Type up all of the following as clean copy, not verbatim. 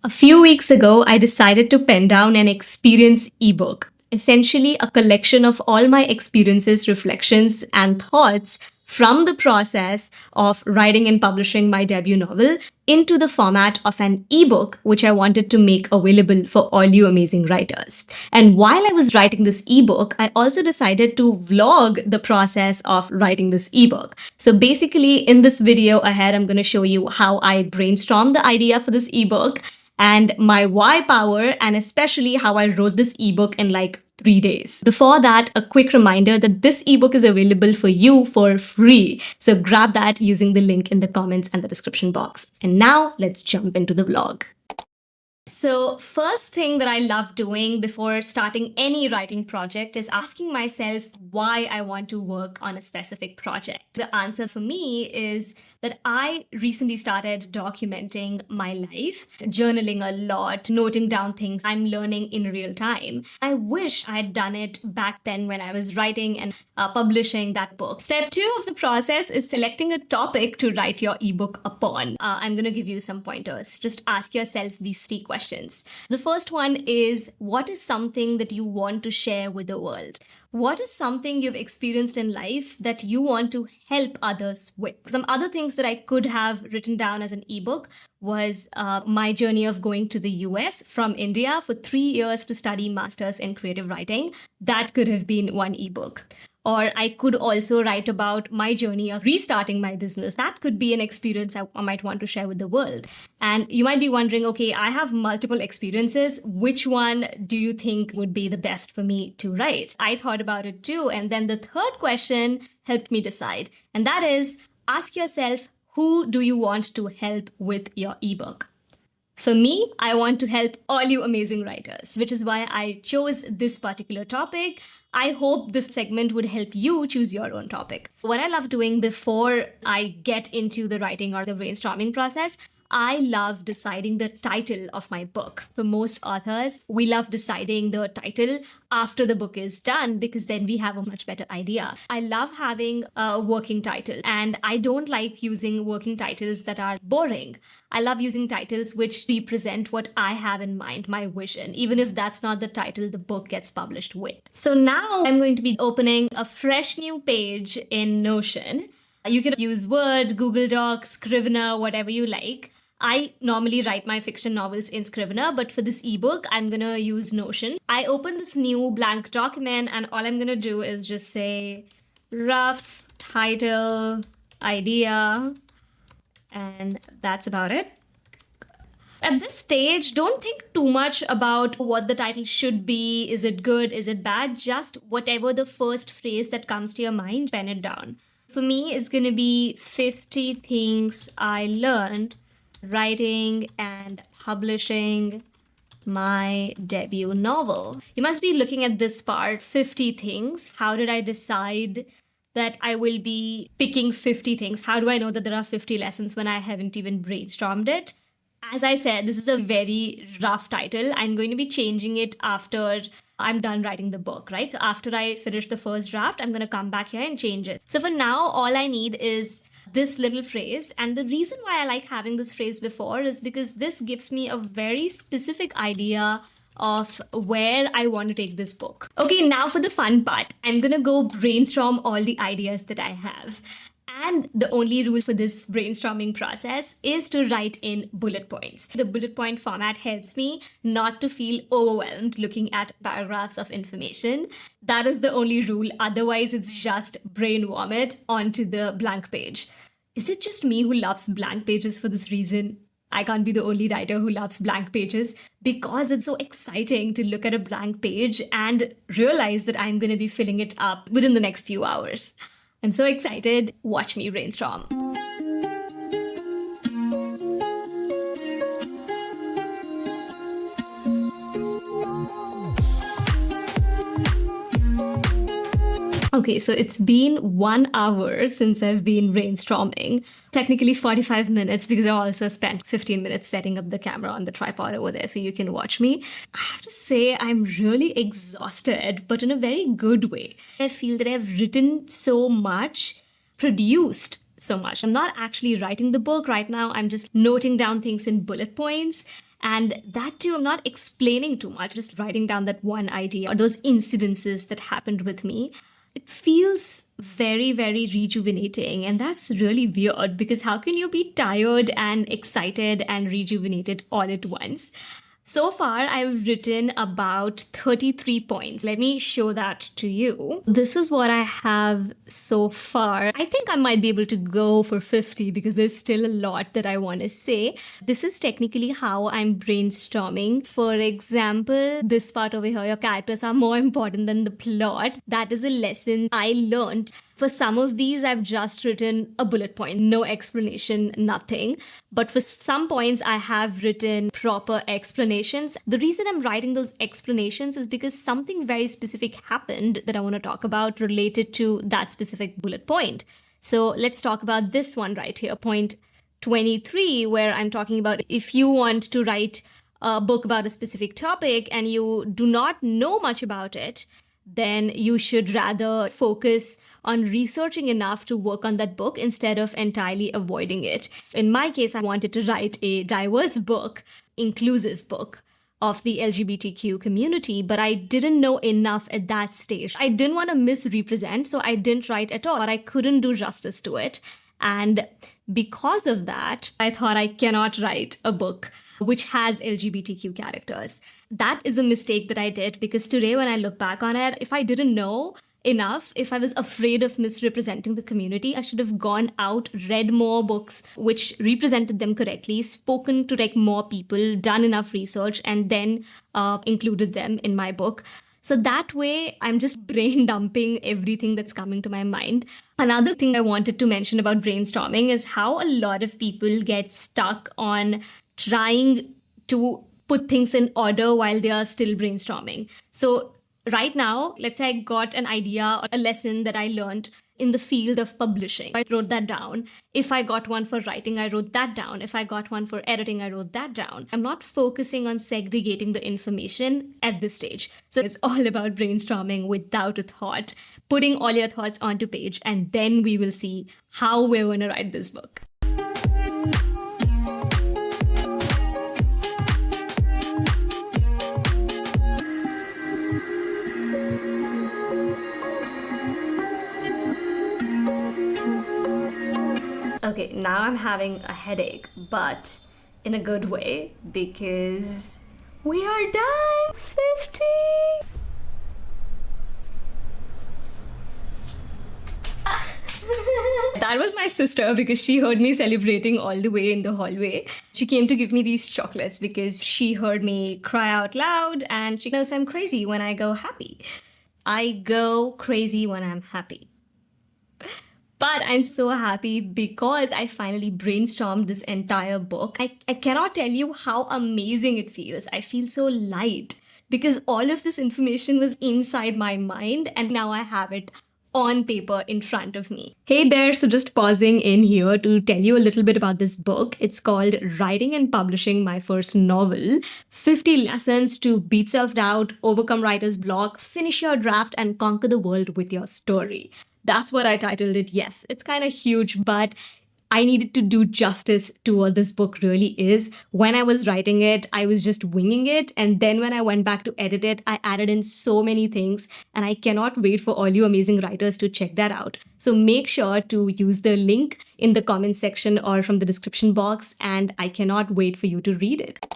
A few weeks ago, I decided to pen down an experience ebook, essentially a collection of all my experiences, reflections, and thoughts from the process of writing and publishing my debut novel into the format of an ebook, which I wanted to make available for all you amazing writers. And while I was writing this ebook, I also decided to vlog the process of writing this ebook. So basically, in this video ahead, I'm going to show you how I brainstormed the idea for this ebook and my why power, and especially how I wrote this ebook in like 3 days. Before that, a quick reminder that this ebook is available for you for free. So grab that using the link in the comments and the description box. And now let's jump into the vlog. So, first thing that I love doing before starting any writing project is asking myself why I want to work on a specific project. The answer for me is that I recently started documenting my life, journaling a lot, noting down things I'm learning in real time. I wish I had done it back then when I was writing and publishing that book. Step 2 of the process is selecting a topic to write your ebook upon. I'm going to give you some pointers. Just ask yourself these 3 questions. The first one is, what is something that you want to share with the world? What is something you've experienced in life that you want to help others with? Some other things that I could have written down as an ebook was my journey of going to the US from India for 3 years to study masters in creative writing. That could have been one ebook. Or I could also write about my journey of restarting my business. That could be an experience I might want to share with the world. And you might be wondering, okay, I have multiple experiences. Which one do you think would be the best for me to write? I thought about it too. And then the third question helped me decide. And that is, ask yourself, who do you want to help with your ebook? For me, I want to help all you amazing writers, which is why I chose this particular topic. I hope this segment would help you choose your own topic. What I love doing before I get into the writing or the brainstorming process, I love deciding the title of my book. For most authors, we love deciding the title after the book is done because then we have a much better idea. I love having a working title, and I don't like using working titles that are boring. I love using titles which represent what I have in mind, my vision, even if that's not the title the book gets published with. So now I'm going to be opening a fresh new page in Notion. You can use Word, Google Docs, Scrivener, whatever you like. I normally write my fiction novels in Scrivener, but for this ebook, I'm going to use Notion. I open this new blank document, and all I'm going to do is just say rough title idea, and that's about it. At this stage, don't think too much about what the title should be. Is it good? Is it bad? Just whatever the first phrase that comes to your mind, pen it down. For me, it's going to be 50 things I learned writing and publishing my debut novel. You must be looking at this part, 50 things. How did I decide that I will be picking 50 things? How do I know that there are 50 lessons when I haven't even brainstormed it? As I said, this is a very rough title. I'm going to be changing it after I'm done writing the book, right? So after I finish the first draft, I'm going to come back here and change it. So for now, all I need is this little phrase. And the reason why I like having this phrase before is because this gives me a very specific idea of where I want to take this book. Okay, now for the fun part. I'm going to go brainstorm all the ideas that I have. And the only rule for this brainstorming process is to write in bullet points. The bullet point format helps me not to feel overwhelmed looking at paragraphs of information. That is the only rule. Otherwise, it's just brain vomit onto the blank page. Is it just me who loves blank pages for this reason? I can't be the only writer who loves blank pages because it's so exciting to look at a blank page and realize that I'm going to be filling it up within the next few hours. I'm so excited. Watch me brainstorm. Okay, so it's been 1 hour since I've been brainstorming. Technically 45 minutes because I also spent 15 minutes setting up the camera on the tripod over there so you can watch me. I have to say I'm really exhausted, but in a very good way. I feel that I've written so much, produced so much. I'm not actually writing the book right now. I'm just noting down things in bullet points. And that too, I'm not explaining too much, just writing down that one idea or those incidences that happened with me. It feels very, very rejuvenating. And that's really weird because how can you be tired and excited and rejuvenated all at once? So far, I've written about 33 points. Let me show that to you. This is what I have so far. I think I might be able to go for 50 because there's still a lot that I want to say. This is technically how I'm brainstorming. For example, this part over here, your characters are more important than the plot. That is a lesson I learned. For some of these, I've just written a bullet point, no explanation, nothing. But for some points, I have written proper explanations. The reason I'm writing those explanations is because something very specific happened that I want to talk about related to that specific bullet point. So let's talk about this one right here, point 23, where I'm talking about if you want to write a book about a specific topic and you do not know much about it, then you should rather focus on researching enough to work on that book instead of entirely avoiding it. In my case, I wanted to write a diverse book, inclusive book of the LGBTQ community, but I didn't know enough at that stage. I didn't want to misrepresent, so I didn't write at all, but I couldn't do justice to it. And because of that, I thought I cannot write a book which has LGBTQ characters. That is a mistake that I did because today when I look back on it, if I didn't know enough, if I was afraid of misrepresenting the community, I should have gone out, read more books which represented them correctly, spoken to like more people, done enough research, and then included them in my book. So that way, I'm just brain dumping everything that's coming to my mind. Another thing I wanted to mention about brainstorming is how a lot of people get stuck on trying to put things in order while they are still brainstorming. So right now, let's say I got an idea or a lesson that I learned in the field of publishing. I wrote that down. If I got one for writing, I wrote that down. If I got one for editing, I wrote that down. I'm not focusing on segregating the information at this stage. So it's all about brainstorming without a thought, putting all your thoughts onto page, and then we will see how we're going to write this book. Okay, now I'm having a headache, but in a good way because we are done! 50! That was my sister because she heard me celebrating all the way in the hallway. She came to give me these chocolates because she heard me cry out loud and she knows I'm crazy when I go happy. I go crazy when I'm happy. But I'm so happy because I finally brainstormed this entire book. I cannot tell you how amazing it feels. I feel so light because all of this information was inside my mind and now I have it on paper in front of me. Hey there, so just pausing in here to tell you a little bit about this book. It's called Writing and Publishing My First Novel, 50 Lessons to Beat Self-Doubt, Overcome Writer's Block, Finish Your Draft, and Conquer the World with Your Story. That's what I titled it. Yes, it's kind of huge, but I needed to do justice to what this book really is. When I was writing it, I was just winging it. And then when I went back to edit it, I added in so many things. And I cannot wait for all you amazing writers to check that out. So make sure to use the link in the comment section or from the description box. And I cannot wait for you to read it.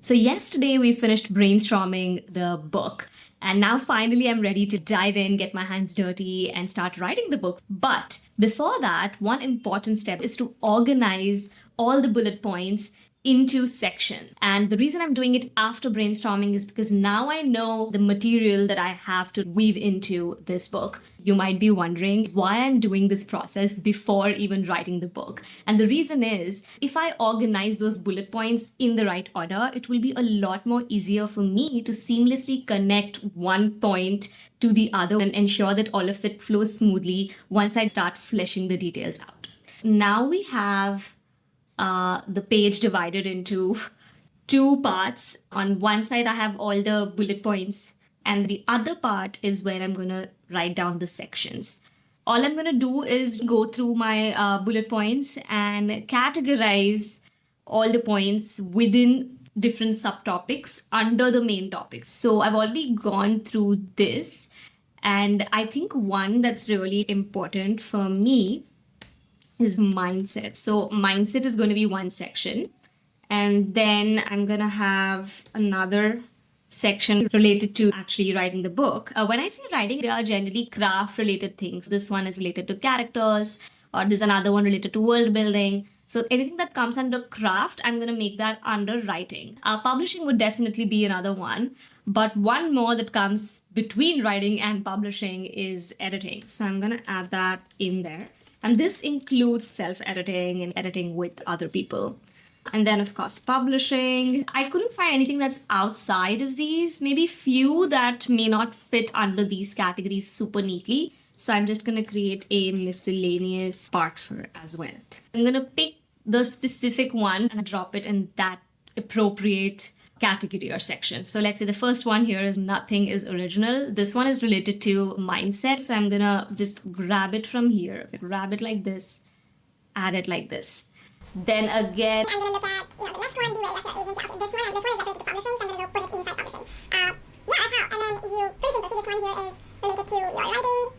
So yesterday we finished brainstorming the book. And now finally I'm ready to dive in, get my hands dirty and start writing the book. But before that, one important step is to organize all the bullet points into sections. And the reason I'm doing it after brainstorming is because now I know the material that I have to weave into this book. You might be wondering why I'm doing this process before even writing the book. And the reason is, if I organize those bullet points in the right order, it will be a lot more easier for me to seamlessly connect one point to the other and ensure that all of it flows smoothly once I start fleshing the details out. Now we have the page divided into two parts. On one side, I have all the bullet points, and the other part is where I'm going to write down the sections. All I'm going to do is go through my bullet points and categorize all the points within different subtopics under the main topic. So I've already gone through this. And I think one that's really important for me is mindset. So mindset is going to be one section. And then I'm going to have another section related to actually writing the book. When I say writing, they are generally craft related things. This one is related to characters, or there's another one related to world building. So anything that comes under craft, I'm going to make that under writing. Publishing would definitely be another one. But one more that comes between writing and publishing is editing. So I'm going to add that in there. And this includes self-editing and editing with other people. And then, of course, publishing. I couldn't find anything that's outside of these. Maybe few that may not fit under these categories super neatly. So I'm just going to create a miscellaneous part for it as well. I'm going to pick the specific ones and drop it in that appropriate category or section. So let's say the first one here is nothing is original. This one is related to mindset. So I'm going to just grab it from here, grab it like this, add it like this. Then again, I'm going to look at, the next one, be where you left your agency. Okay, this one is related to publishing, so I'm going to go put it inside publishing. That's how. And then you, pretty simple, see this one here is related to your writing.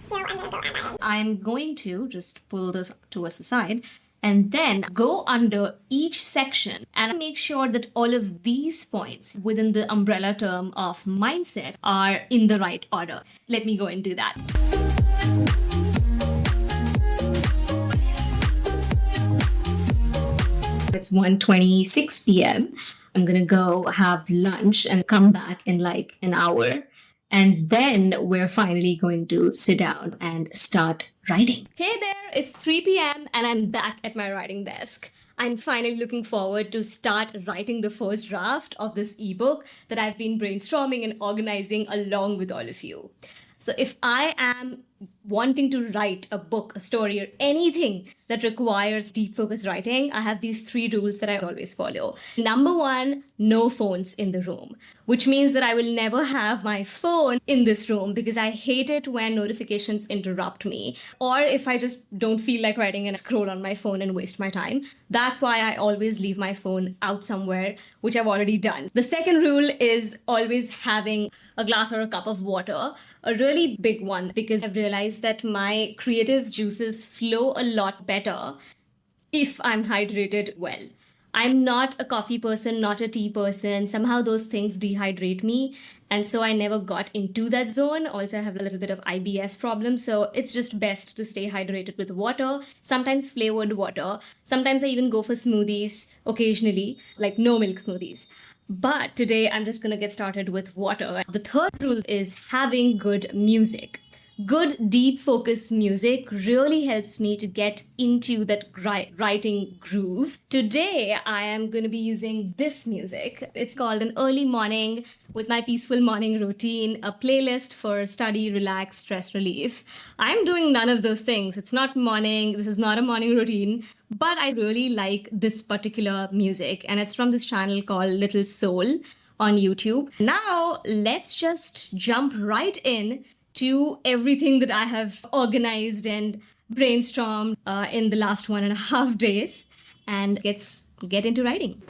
So I'm going to go add that in. I'm going to just pull this towards the side and then go under each section and make sure that all of these points within the umbrella term of mindset are in the right order. Let me go and do that. It's 1:26 p.m. I'm going to go have lunch and come back in like an hour. And then we're finally going to sit down and start writing. Hey there, it's 3 p.m. and I'm back at my writing desk. I'm finally looking forward to start writing the first draft of this ebook that I've been brainstorming and organizing along with all of you. So if I am wanting to write a book, a story, or anything that requires deep focus writing, I have these 3 rules that I always follow. Number 1, no phones in the room, which means that I will never have my phone in this room because I hate it when notifications interrupt me. Or if I just don't feel like writing and scroll on my phone and waste my time. That's why I always leave my phone out somewhere, which I've already done. The second rule is always having a glass or a cup of water, a really big one, because I've realized that my creative juices flow a lot better if I'm hydrated well. I'm not a coffee person, not a tea person. Somehow those things dehydrate me. And so I never got into that zone. Also, I have a little bit of IBS problem. So it's just best to stay hydrated with water, sometimes flavored water. Sometimes I even go for smoothies occasionally, like no milk smoothies. But today I'm just going to get started with water. The third rule is having good music. Good, deep focus music really helps me to get into that writing groove. Today, I am going to be using this music. It's called An Early Morning with My Peaceful Morning Routine, a playlist for study, relax, stress relief. I'm doing none of those things. It's not morning. This is not a morning routine. But I really like this particular music. And it's from this channel called Little Soul on YouTube. Now, let's just jump right in to everything that I have organized and brainstormed in the last 1.5 days and get into writing.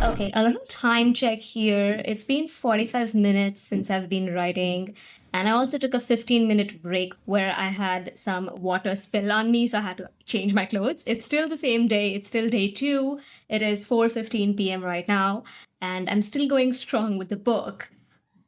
Okay, a little time check here. It's been 45 minutes since I've been writing. And I also took a 15-minute break where I had some water spill on me, so I had to change my clothes. It's still the same day. It's still day 2. It is 4:15 p.m. right now, and I'm still going strong with the book.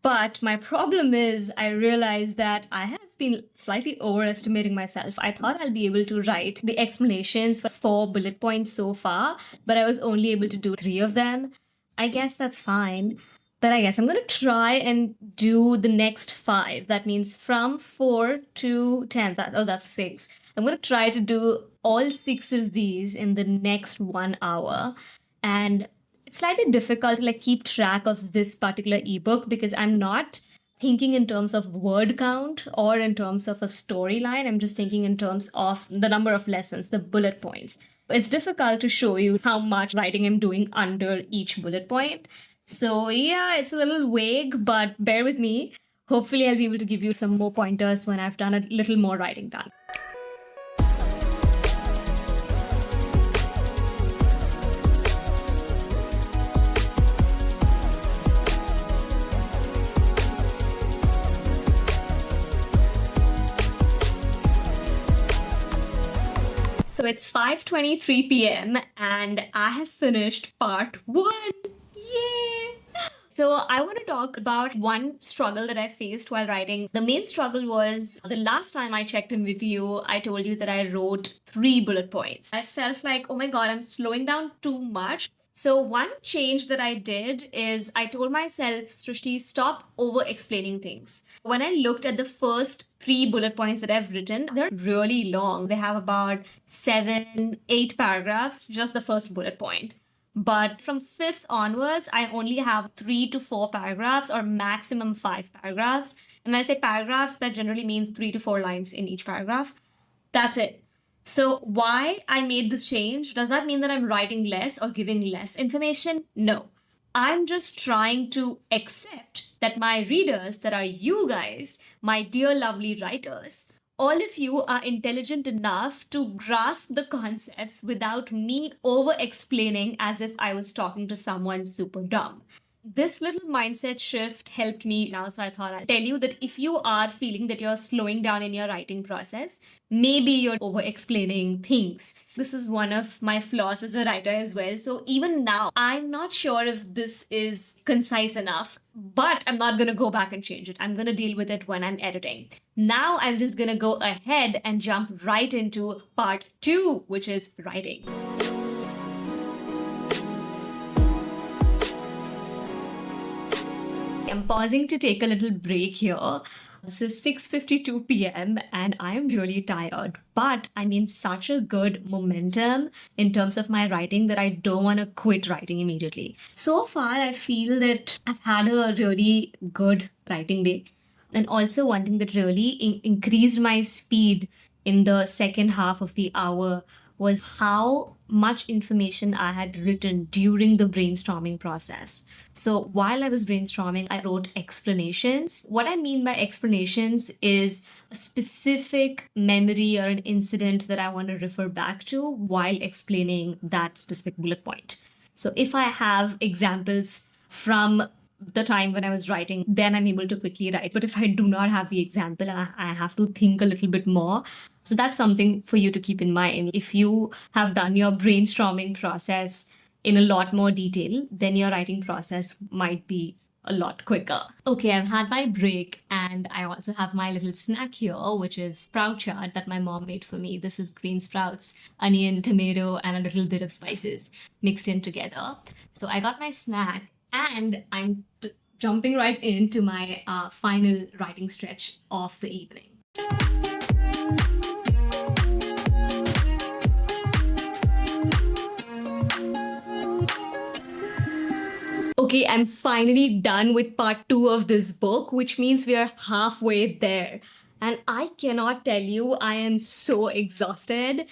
But my problem is I realized that I have been slightly overestimating myself. I thought I'll be able to write the explanations for 4 bullet points so far, but I was only able to do 3 of them. I guess that's fine. But I guess I'm going to try and do the next 5. That means from 4 to 10. That's 6. I'm going to try to do all 6 of these in the next 1 hour. And it's slightly difficult to keep track of this particular ebook because I'm not thinking in terms of word count or in terms of a storyline. I'm just thinking in terms of the number of lessons, the bullet points. It's difficult to show you how much writing I'm doing under each bullet point. So, yeah, it's a little vague, but bear with me. Hopefully, I'll be able to give you some more pointers when I've done a little more writing done. So it's 5:23 p.m. and I have finished part 1. Yay! So I want to talk about one struggle that I faced while writing. The main struggle was the last time I checked in with you, I told you that I wrote 3 bullet points. I felt like, oh my god, I'm slowing down too much. So one change that I did is I told myself, Srishti, stop over explaining things. When I looked at the first 3 bullet points that I've written, they're really long. They have about 7, 8 paragraphs, just the first bullet point. But from 5th onwards, I only have 3 to 4 paragraphs or maximum 5 paragraphs. And when I say paragraphs, that generally means 3 to 4 lines in each paragraph. That's it. So, why I made this change? Does that mean that I'm writing less or giving less information? No. I'm just trying to accept that my readers, that are you guys, my dear lovely writers, all of you are intelligent enough to grasp the concepts without me over explaining as if I was talking to someone super dumb. This little mindset shift helped me now. So I thought I'd tell you that if you are feeling that you're slowing down in your writing process, maybe you're over explaining things. This is one of my flaws as a writer as well. So even now, I'm not sure if this is concise enough, but I'm not going to go back and change it. I'm going to deal with it when I'm editing. Now I'm just going to go ahead and jump right into part 2, which is writing. I'm pausing to take a little break here. This is 6:52 p.m. and I am really tired, but I'm in such a good momentum in terms of my writing that I don't want to quit writing immediately. So far, I feel that I've had a really good writing day. And also, one thing that really increased my speed in the second half of the hour was how much information I had written during the brainstorming process. So while I was brainstorming, I wrote explanations. What I mean by explanations is a specific memory or an incident that I want to refer back to while explaining that specific bullet point. So if I have examples from the time when I was writing, then I'm able to quickly write. But if I do not have the example, I have to think a little bit more. So that's something for you to keep in mind. If you have done your brainstorming process in a lot more detail, then your writing process might be a lot quicker. Okay, I've had my break and I also have my little snack here, which is sprout chaat that my mom made for me. This is green sprouts, onion, tomato, and a little bit of spices mixed in together. So I got my snack and I'm jumping right into my final writing stretch of the evening. Okay, I'm finally done with part 2 of this book, which means we are halfway there. And I cannot tell you, I am so exhausted.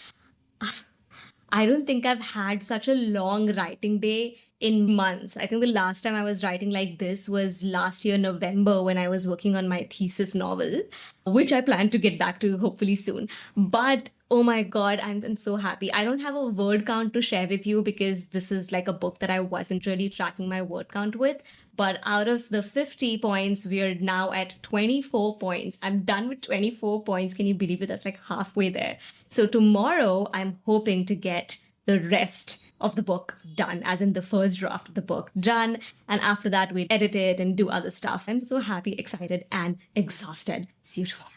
I don't think I've had such a long writing day in months. I think the last time I was writing like this was last year, November, when I was working on my thesis novel, which I plan to get back to hopefully soon. But oh my God, I'm so happy. I don't have a word count to share with you because this is like a book that I wasn't really tracking my word count with. But out of the 50 points, we are now at 24 points. I'm done with 24 points. Can you believe it? That's like halfway there. So tomorrow, I'm hoping to get the rest of the book done, as in the first draft of the book done. And after that, we edit it and do other stuff. I'm so happy, excited, and exhausted. See you tomorrow.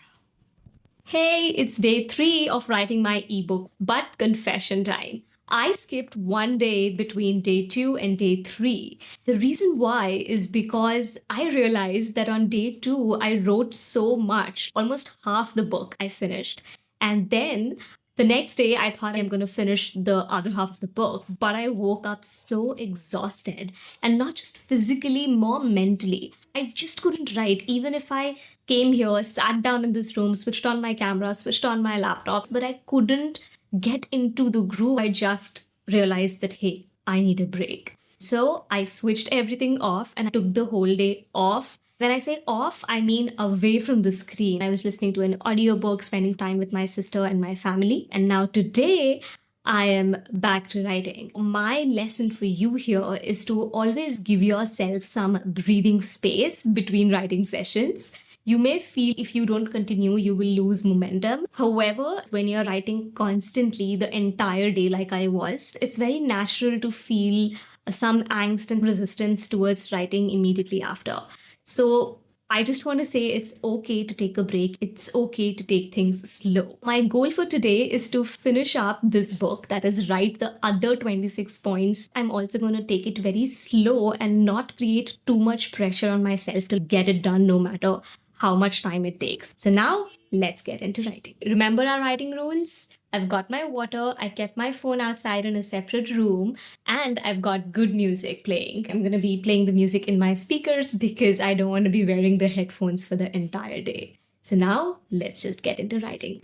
Hey, it's day 3 of writing my ebook, but confession time. I skipped one day between day 2 and day 3. The reason why is because I realized that on day 2, I wrote so much, almost half the book I finished. And then the next day, I thought I'm going to finish the other half of the book, but I woke up so exhausted and not just physically, more mentally. I just couldn't write, even if I came here, sat down in this room, switched on my camera, switched on my laptop, but I couldn't get into the groove. I just realized that, hey, I need a break. So I switched everything off and I took the whole day off. When I say off, I mean away from the screen. I was listening to an audiobook, spending time with my sister and my family. And now today, I am back to writing. My lesson for you here is to always give yourself some breathing space between writing sessions. You may feel if you don't continue, you will lose momentum. However, when you're writing constantly the entire day, like I was, it's very natural to feel some angst and resistance towards writing immediately after. So I just want to say it's okay to take a break. It's okay to take things slow. My goal for today is to finish up this book, that is, write the other 26 points. I'm also going to take it very slow and not create too much pressure on myself to get it done no matter how much time it takes. So now let's get into writing. Remember our writing rules? I've got my water, I kept my phone outside in a separate room, and I've got good music playing. I'm gonna be playing the music in my speakers because I don't want to be wearing the headphones for the entire day. So now let's just get into writing.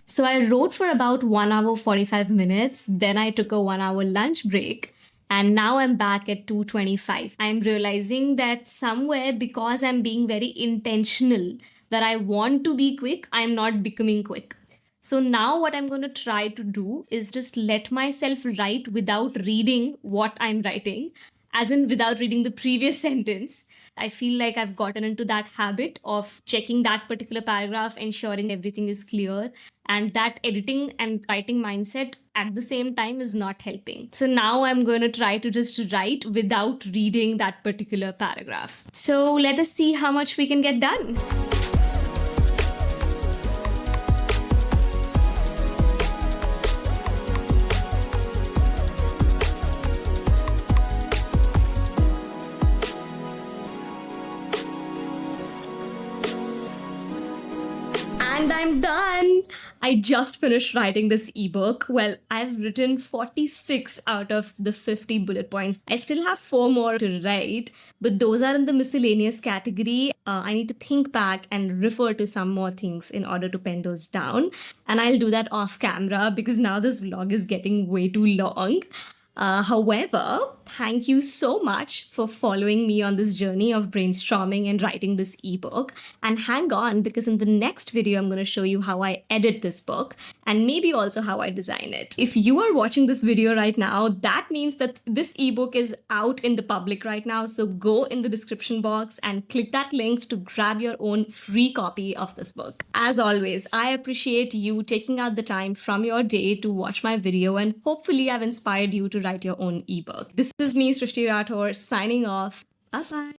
So I wrote for about 1 hour 45 minutes. Then I took a 1 hour lunch break. And now I'm back at 2:25. I'm realizing that somewhere, because I'm being very intentional that I want to be quick, I'm not becoming quick. So now what I'm going to try to do is just let myself write without reading what I'm writing, as in without reading the previous sentence. I feel like I've gotten into that habit of checking that particular paragraph, ensuring everything is clear, and that editing and writing mindset at the same time is not helping. So now I'm going to try to just write without reading that particular paragraph. So let us see how much we can get done. And I'm done. I just finished writing this ebook. Well, I've written 46 out of the 50 bullet points. I still have 4 more to write, but those are in the miscellaneous category. I need to think back and refer to some more things in order to pen those down. And I'll do that off camera because now this vlog is getting way too long. However, thank you so much for following me on this journey of brainstorming and writing this ebook. And hang on, because in the next video, I'm going to show you how I edit this book and maybe also how I design it. If you are watching this video right now, that means that this ebook is out in the public right now. So go in the description box and click that link to grab your own free copy of this book. As always, I appreciate you taking out the time from your day to watch my video, and hopefully I've inspired you to write your own ebook. This is me, Srishti Rathore, signing off. Bye-bye.